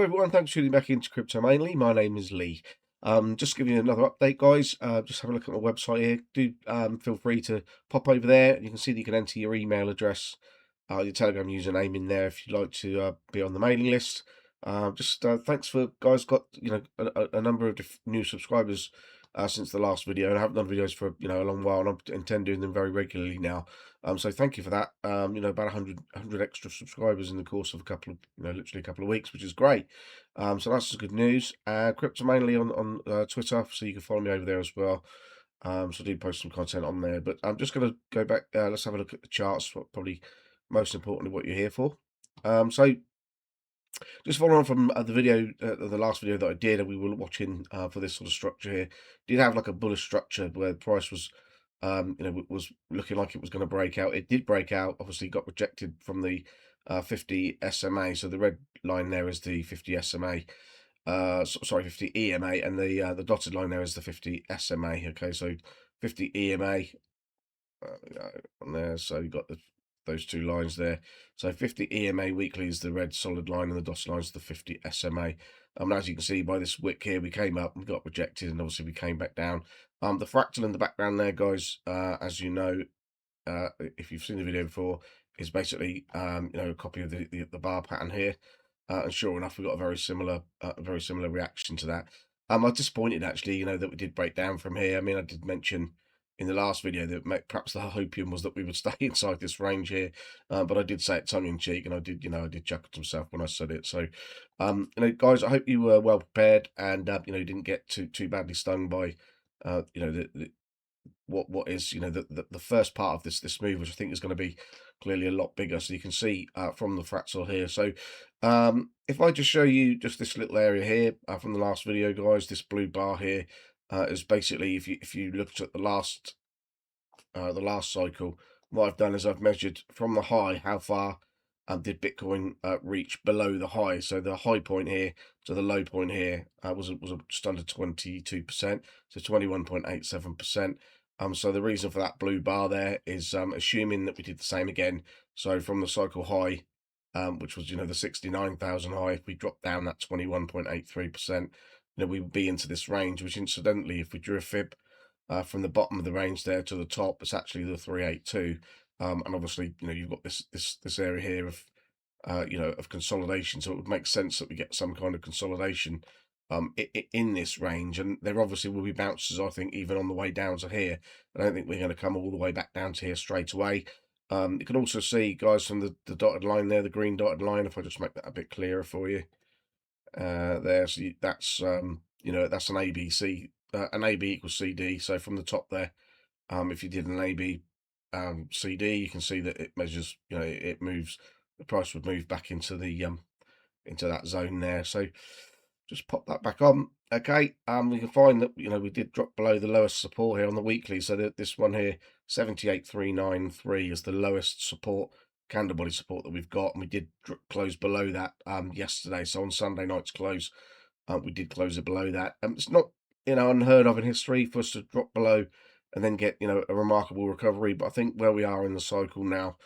everyone, thanks for tuning back into Crypto Mainly. My name is Lee. Just giving you another update, guys. Just have a look at my website here. Do feel free to pop over there. You can see that you can enter your email address, your Telegram username in there if you'd like to be on the mailing list. Thanks for guys. Got a number of new subscribers since the last video, and I haven't done videos for a long while, and I intend doing them very regularly now. So thank you for that. About 100 extra subscribers in the course of a couple of literally a couple of weeks, which is great. So that's good news. Crypto mainly on Twitter, so you can follow me over there as well. So I do post some content on there, but I'm just going to go back. Let's have a look at the charts. Probably most importantly, what you're here for. So just following on from the video, the last video that I did, and we were watching for this sort of structure here, did have like a bullish structure where the price was, was looking like it was going to break out. It did break out. Obviously, got rejected from the 50 SMA. So the red line there is the 50 SMA. Sorry, 50 EMA, and the dotted line there is the 50 SMA. Okay, so 50 EMA on there. So you've got those two lines there. So 50 EMA weekly is the red solid line, and the dotted line is the 50 SMA. And as you can see by this wick here, we came up, we got rejected, and obviously we came back down. The fractal in the background there, guys, as you know, if you've seen the video before, is basically a copy of the bar pattern here. And sure enough, we got a very similar reaction to that. I was disappointed actually, that we did break down from here. I mean, I did mention in the last video that perhaps the hopium was that we would stay inside this range here, but I did say it tongue in cheek, and I did chuckle to myself when I said it. So, guys, I hope you were well prepared, and you didn't get too badly stung by, what is the first part of this move, which I think is going to be clearly a lot bigger. So you can see from the fractal here. So if I just show you just this little area here from the last video, guys, this blue bar here is basically, if you looked at the last cycle, what I've done is I've measured from the high how far did Bitcoin reach below the high. So the high point here to the low point here was just under 22%, so 21.87%. So the reason for that blue bar there is assuming that we did the same again. So from the cycle high, which was the 69,000 high, if we drop down that 21.83%, we would be into this range. Which incidentally, if we drew a fib from the bottom of the range there to the top, it's actually the 382. And obviously, you've got this area here of of consolidation. So it would make sense that we get some kind of consolidation in this range, and there obviously will be bounces, I think, even on the way down to here. I don't think we're going to come all the way back down to here straight away. You can also see, guys, from the dotted line there, the green dotted line, if I just make that a bit clearer for you, there, so that's that's an ABC, an AB equals CD. So from the top there, if you did an AB CD, you can see that it measures, it moves, the price would move back into the into that zone there. So just pop that back on. Okay, we can find that we did drop below the lowest support here on the weekly. So that this one here, 78,393, is the lowest support, candle body support, that we've got, and we did close below that yesterday. So on Sunday night's close, we did close it below that. It's not unheard of in history for us to drop below and then get a remarkable recovery. But I think where we are in the cycle now,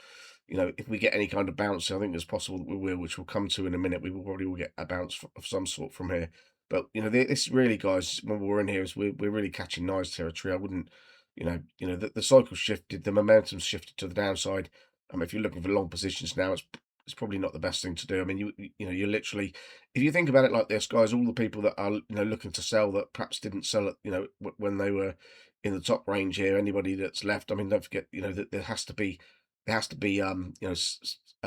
if we get any kind of bounce, I think it's possible that we will, which we'll come to in a minute. We probably will get a bounce of some sort from here. But this really, guys, when we're in here, is we're really catching nice territory. I wouldn't, the cycle shifted, the momentum shifted to the downside. If you're looking for long positions now, it's probably not the best thing to do. I mean, you're literally, if you think about it like this, guys, all the people that are looking to sell that perhaps didn't sell it, when they were in the top range here, anybody that's left, I mean, don't forget, that there has to be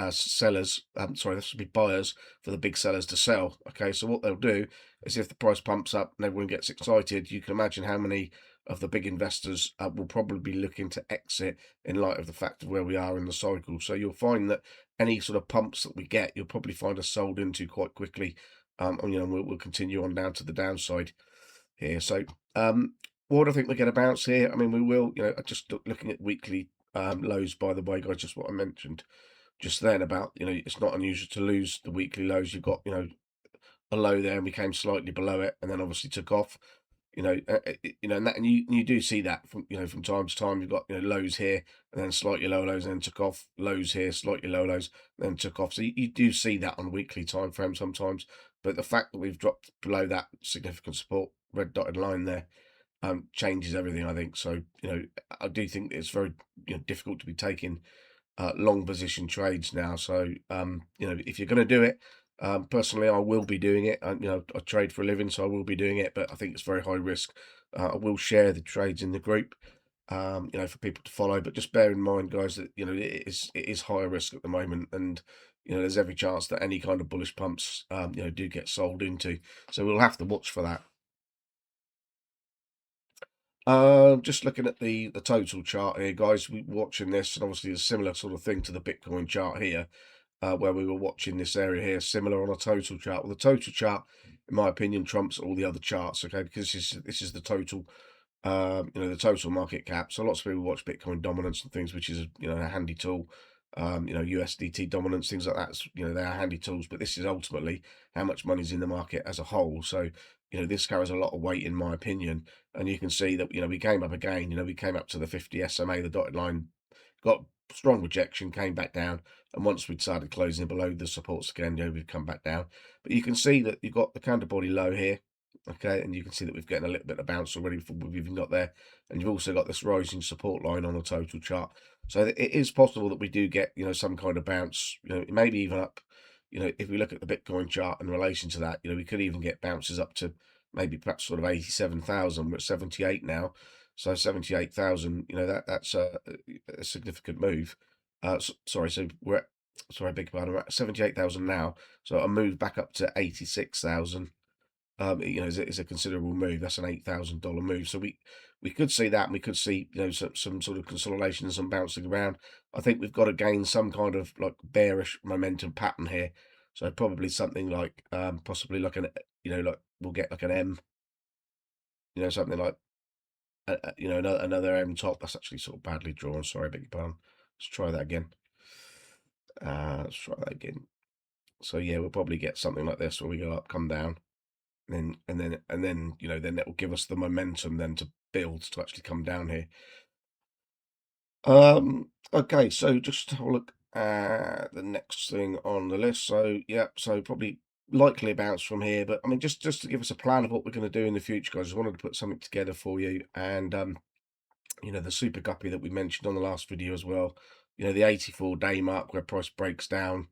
sellers, sorry, there should be buyers for the big sellers to sell. Okay, so what they'll do is, if the price pumps up and everyone gets excited, you can imagine how many of the big investors will probably be looking to exit in light of the fact of where we are in the cycle. So you'll find that any sort of pumps that we get, you'll probably find us sold into quite quickly, and we'll continue on down to the downside here. So what I think we get a bounce here. I mean, we will, just looking at weekly lows, by the way, guys, just what I mentioned just then about, it's not unusual to lose the weekly lows. You've got, a low there, and we came slightly below it, and then obviously took off, and you do see that from, from time to time. You've got, lows here, and then slightly lower lows, and then took off, lows here, slightly lower lows, then took off. So you do see that on weekly time frame sometimes. But the fact that we've dropped below that significant support, red dotted line there, changes everything, I think. So, I do think it's very, difficult to be taking long position trades now. So, if you're going to do it, personally, I will be doing it. I trade for a living, so I will be doing it, but I think it's very high risk. I will share the trades in the group, for people to follow, but just bear in mind, guys, that, it is higher risk at the moment, and, there's every chance that any kind of bullish pumps, do get sold into. So we'll have to watch for that. Just looking at the total chart here, guys, we watching this, and obviously a similar sort of thing to the Bitcoin chart here, where we were watching this area here, similar on a total chart. Well, the total chart, in my opinion, trumps all the other charts, okay, because this is the total, the total market cap. So lots of people watch Bitcoin dominance and things, which is a handy tool. USDT dominance, things like that. They are handy tools, but this is ultimately how much money's in the market as a whole. So this carries a lot of weight, in my opinion. And you can see that we came up again. We came up to the 50 SMA, the dotted line, got strong rejection, came back down, and once we started closing below the supports again, we've come back down. But you can see that you've got the counter body low here. Okay, and you can see that we've getting a little bit of bounce already before we've even got there, and you've also got this rising support line on the total chart. So it is possible that we do get some kind of bounce, maybe even up. If we look at the Bitcoin chart in relation to that, we could even get bounces up to maybe perhaps sort of 87,000. We're at 78 now, so 78,000. That's a significant move. Sorry, so we're at, sorry, I beg your pardon, we're at 78,000 now, so a move back up to 86,000. Is a considerable move. That's an $8,000 move. So we could see that, and we could see some sort of consolidation and some bouncing around. I think we've got to gain some kind of like bearish momentum pattern here. So probably something like possibly like like we'll get like an M, something like another M top. That's actually sort of badly drawn. Sorry, beg your pardon. Let's try that again. Let's try that again. So yeah, we'll probably get something like this where we go up, come down. Then it will give us the momentum then to build to actually come down here. Okay, so just to have a look at the next thing on the list. So yeah, so probably likely a bounce from here, but I mean just to give us a plan of what we're going to do in the future, guys. I just wanted to put something together for you, and the super guppy that we mentioned on the last video as well. The 84-day mark where price breaks down.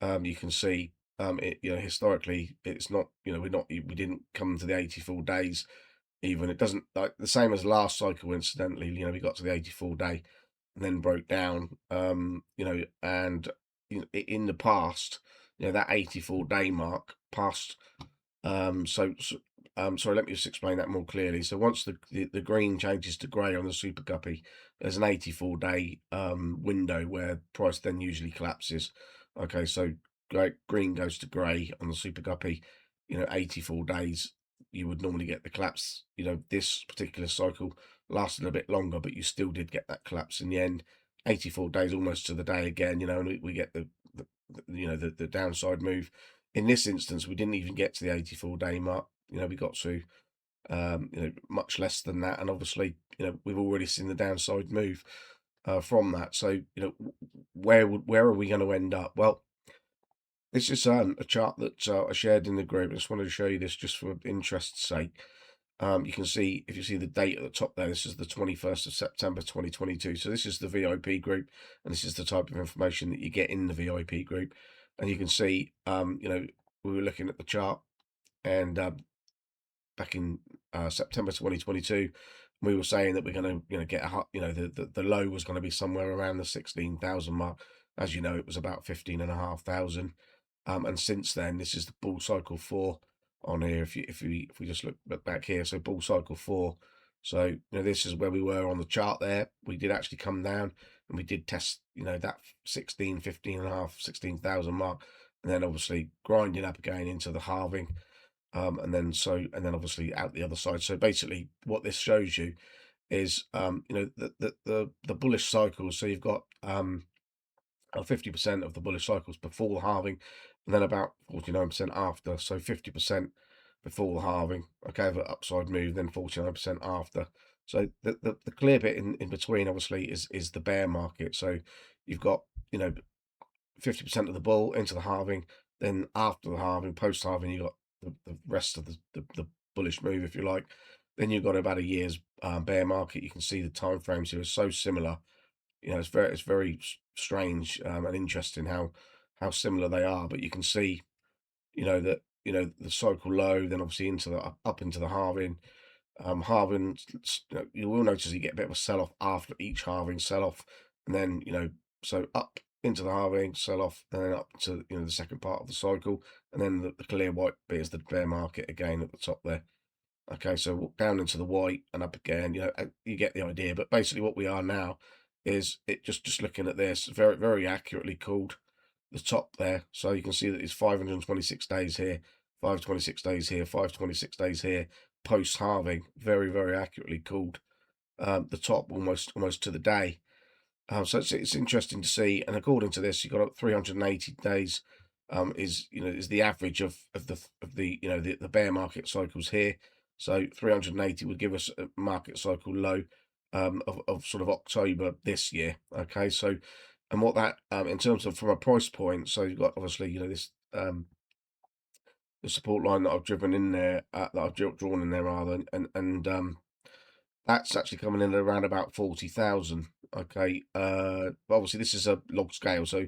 You can see historically it's not, we didn't come to the 84 days even. It doesn't, like the same as last cycle, incidentally. We got to the 84 day and then broke down, and in the past, that 84-day mark passed. Sorry, let me just explain that more clearly. So once the green changes to grey on the super guppy, there's an 84-day window where price then usually collapses. Okay, so green goes to grey on the super guppy. 84 days, you would normally get the collapse. This particular cycle lasted a bit longer, but you still did get that collapse in the end. 84 days, almost to the day again. And we get the downside move. In this instance, we didn't even get to the 84-day mark. We got to much less than that, and obviously, we've already seen the downside move from that. So, where are we going to end up? Well, this is a chart that I shared in the group. I just wanted to show you this just for interest's sake. You can see, if you see the date at the top there, this is the 21st of September 2022. So this is the VIP group, and this is the type of information that you get in the VIP group. And you can see, we were looking at the chart, and back in September 2022, we were saying that we're going to, get the low was going to be somewhere around the 16,000 mark. As you know, it was about 15,500. And since then, this is the bull cycle 4 on here. If we just look back here, so bull cycle 4. So this is where we were on the chart there. We did actually come down, and we did test that 16, 15 and a half, 16,000 mark, and then obviously grinding up again into the halving, and then obviously out the other side. So basically, what this shows you is the bullish cycles. So you've got 50% of the bullish cycles before the halving, and then about 49% after. So 50% before the halving, okay, the upside move, then 49% after. So the clear bit in between, obviously, is the bear market. So you've got 50% of the bull into the halving, Then after the halving, post halving, you got the rest of the bullish move, if you like. Then you've got about a year's bear market. You can see the time frames here are so similar. You know, it's very strange and interesting how similar they are. But you can see, you know, that the cycle low, then obviously into the up into the halving. Halving, you will notice you get a bit of a sell off after each halving sell off, and then so up into the halving sell off, and then up to the second part of the cycle, and then the clear white bit is the bear market again at the top there. Okay, so down into the white and up again. You get the idea. But basically, what we are now is it just looking at this very accurately called the top there. So you can see that it's 526 days here, 526 days here, 526 days here, post halving. Very accurately called the top almost to the day. So it's interesting to see. And according to this, you've got 380 days. Is the average of the bear market cycles here. So 380 would give us a market cycle low of sort of October this year. Okay, so and what that in terms of from a price point, so you've got obviously this the support line that I've driven in there that I've drawn in there rather, and that's actually coming in at around about 40,000. Okay, obviously this is a log scale, so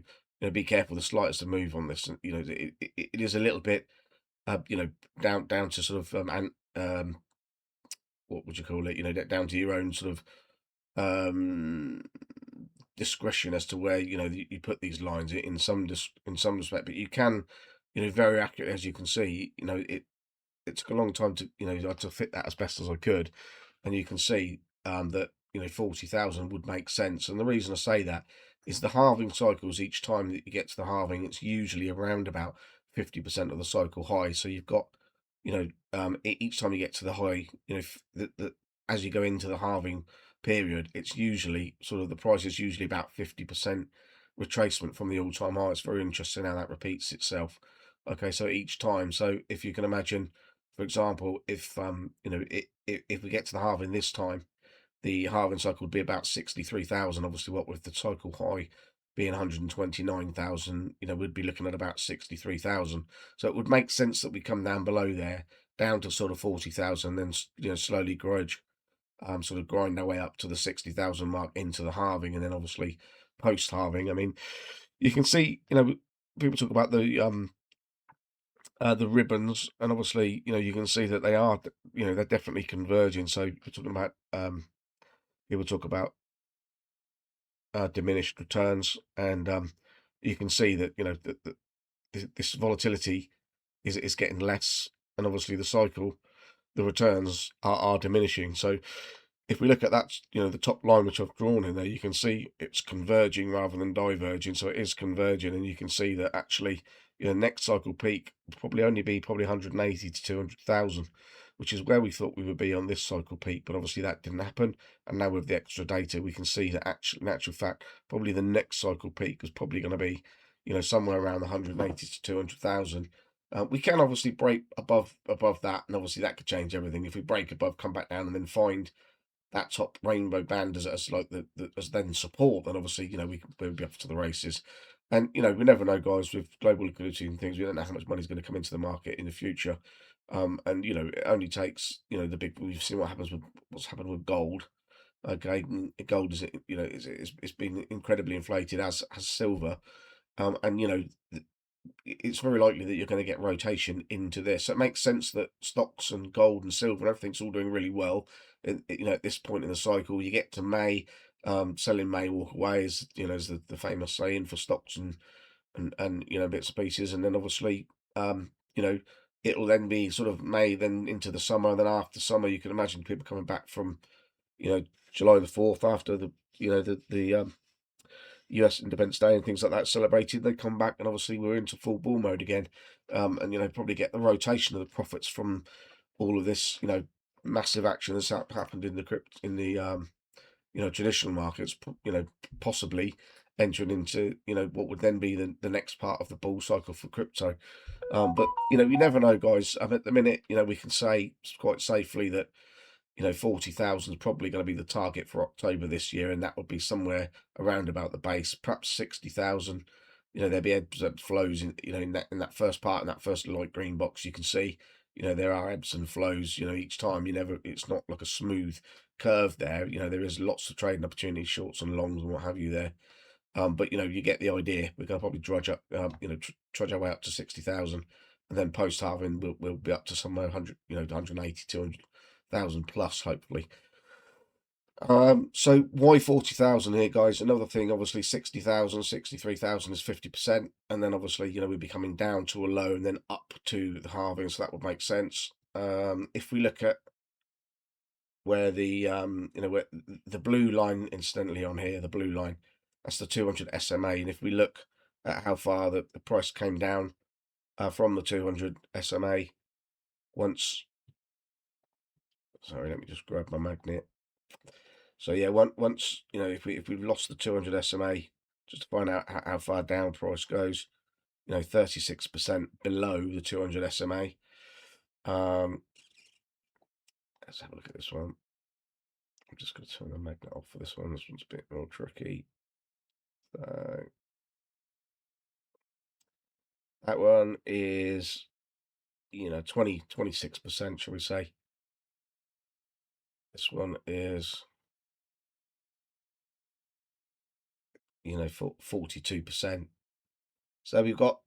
be careful the slightest of move on this. And it is a little bit down to sort of what would you call it? Down to your own sort of um discretion as to where you put these lines in some respect. But you can very accurately, as you can see, it took a long time to to fit that as best as I could, and you can see that 40,000 would make sense. And the reason I say that is the halving cycles. Each time that you get to the halving, it's usually around about 50% of the cycle high. So you've got each time you get to the high, as you go into the halving period, it's usually sort of the price is usually about 50% retracement from the all-time high. It's very interesting how that repeats itself. Okay, so each time, so if you can imagine, for example, if if we get to the halving this time, the halving cycle would be about 63,000. Obviously, what with the cycle high being 129,000, we'd be looking at about 63,000. So it would make sense that we come down below there, down to sort of 40,000, then slowly grudge, sort of grind our way up to the 60,000 mark into the halving, and then obviously post halving. I mean, you can see, people talk about the ribbons, and obviously, you can see that they are, they're definitely converging. So we're talking about, people talk about diminished returns, and you can see that, that this volatility is getting less, and obviously the cycle, the returns are diminishing. So if we look at that, the top line which I've drawn in there, you can see it's converging rather than diverging. So it is converging, and you can see that actually, next cycle peak will probably only be 180 to 200,000, which is where we thought we would be on this cycle peak. But obviously that didn't happen. And now with the extra data, we can see that in actual fact, probably the next cycle peak is probably going to be, somewhere around 180 to 200,000. We can obviously break above that, and obviously that could change everything. If we break above, come back down, and then find that top rainbow band as like as then support, then obviously we'll be off to the races. And we never know, guys, with global liquidity and things. We don't know how much money is going to come into the market in the future. And it only takes the big. We've seen what's happened with gold. Okay, gold is it's been incredibly inflated, as has silver. And it's very likely that you're going to get rotation into this. So it makes sense that stocks and gold and silver and everything's all doing really well. At this point in the cycle, you get to May, sell in May, walk away, is is the famous saying for stocks and bits and pieces. And then obviously, it'll then be sort of May, then into the summer, and then after summer, you can imagine people coming back from July the 4th after the US Independence Day and things like that celebrated. They come back, and obviously we're into full bull mode again, and probably get the rotation of the profits from all of this massive action that's happened in the traditional markets, possibly entering into what would then be the next part of the bull cycle for crypto. But you never know, guys. At the minute, we can say quite safely that 40,000 is probably going to be the target for October this year, and that would be somewhere around about the base, perhaps 60,000. there'll be ebbs and flows in that first part, in that first light green box. You can see, there are ebbs and flows, each time. It's not like a smooth curve there. There is lots of trading opportunities, shorts and longs and what have you there. But you get the idea. We're going to probably drudge up, trudge our way up to 60,000, and then post halving we'll be up to somewhere 100, 180, 200,000 plus, hopefully. So why 40,000 here, guys? Another thing, obviously 60,000, 63,000 is 50%, and then obviously we'd be coming down to a low and then up to the halving, so that would make sense. If we look at where where the blue line, incidentally, on here, the blue line, that's the 200 SMA, and if we look at how far the price came down from the 200 SMA once, sorry, let me just grab my magnet. So yeah, once if we've lost the 200 SMA, just to find out how far down price goes, 36% below the 200 SMA. Let's have a look at this one. I'm just going to turn the magnet off for this one. This one's a bit more tricky. So that one is 26%, shall we say. This one is 42%. So we've got,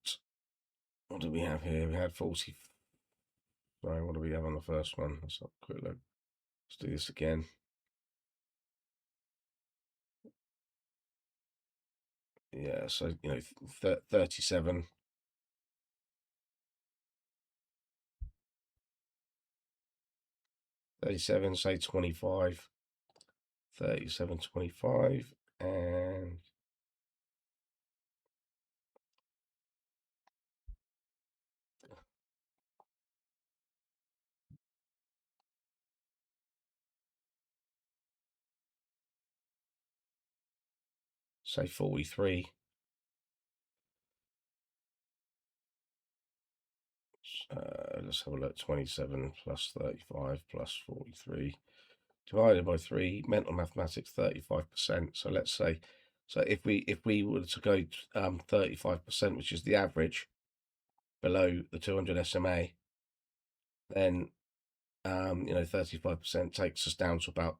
what do we have here? We had 40. Sorry, what do we have on the first one? Let's have a quick look. Let's do this again. Yeah, so 37. 37, say 25. 37, 25, and say 43. Let's have a look. 27 plus 35 plus 43 divided by 3. Mental mathematics, 35%. So let's say, so if we were to go 35%, which is the average below the 200 SMA, then 35% takes us down to about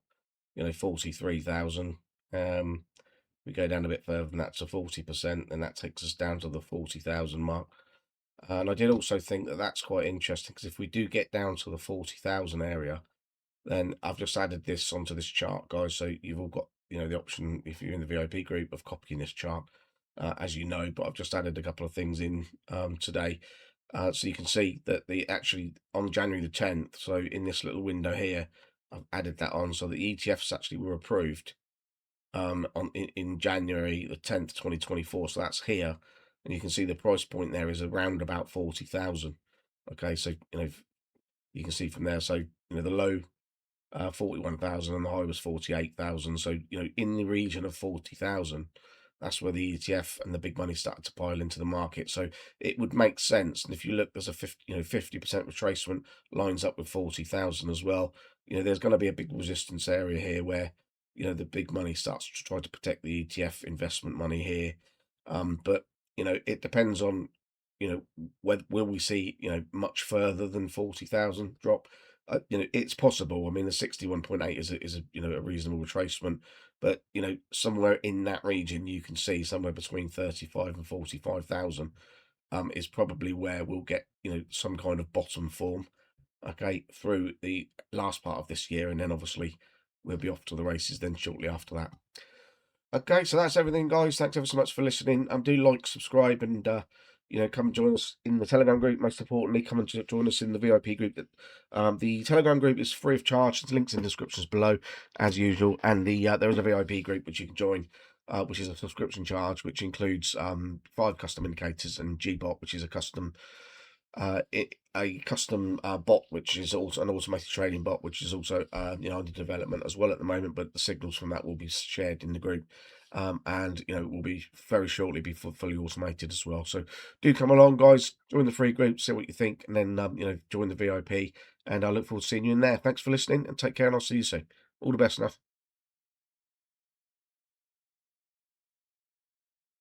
43,000. We go down a bit further than that to 40%, and that takes us down to the 40,000 mark. And I did also think that that's quite interesting, because if we do get down to the 40,000 area, then I've just added this onto this chart, guys. So you've all got the option, if you're in the VIP group, of copying this chart, as you know. But I've just added a couple of things in today, so you can see that actually on January the 10th. So in this little window here, I've added that on, so the ETFs actually were approved in January the 10th, 2024. So that's here, and you can see the price point there is around about 40,000. Okay, so you can see from there. So the low 41,000 and the high was 48,000. So in the region of 40,000, that's where the ETF and the big money started to pile into the market. So it would make sense. And if you look, there's a 50% retracement lines up with 40,000 as well. There's going to be a big resistance area here where the big money starts to try to protect the ETF investment money here. But it depends on will we see much further than 40,000 drop. It's possible. I mean, the 61.8 is a reasonable retracement, but somewhere in that region you can see somewhere between 35 and 45,000 is probably where we'll get some kind of bottom form, okay, through the last part of this year, and then obviously we'll be off to the races then shortly after that. Okay, so that's everything, guys. Thanks ever so much for listening. Do like, subscribe, and come and join us in the Telegram group. Most importantly, come and join us in the VIP group. The Telegram group is free of charge. There's links in the descriptions below, as usual. And there is a VIP group which you can join, which is a subscription charge, which includes 5 custom indicators and GBot, which is a custom bot, which is also an automated trading bot, which is also under development as well at the moment, but the signals from that will be shared in the group, and will be very shortly be fully automated as well. So do come along, guys, join the free group, see what you think, and then join the VIP, and I look forward to seeing you in there. Thanks for listening, and take care, and I'll see you soon. All the best now.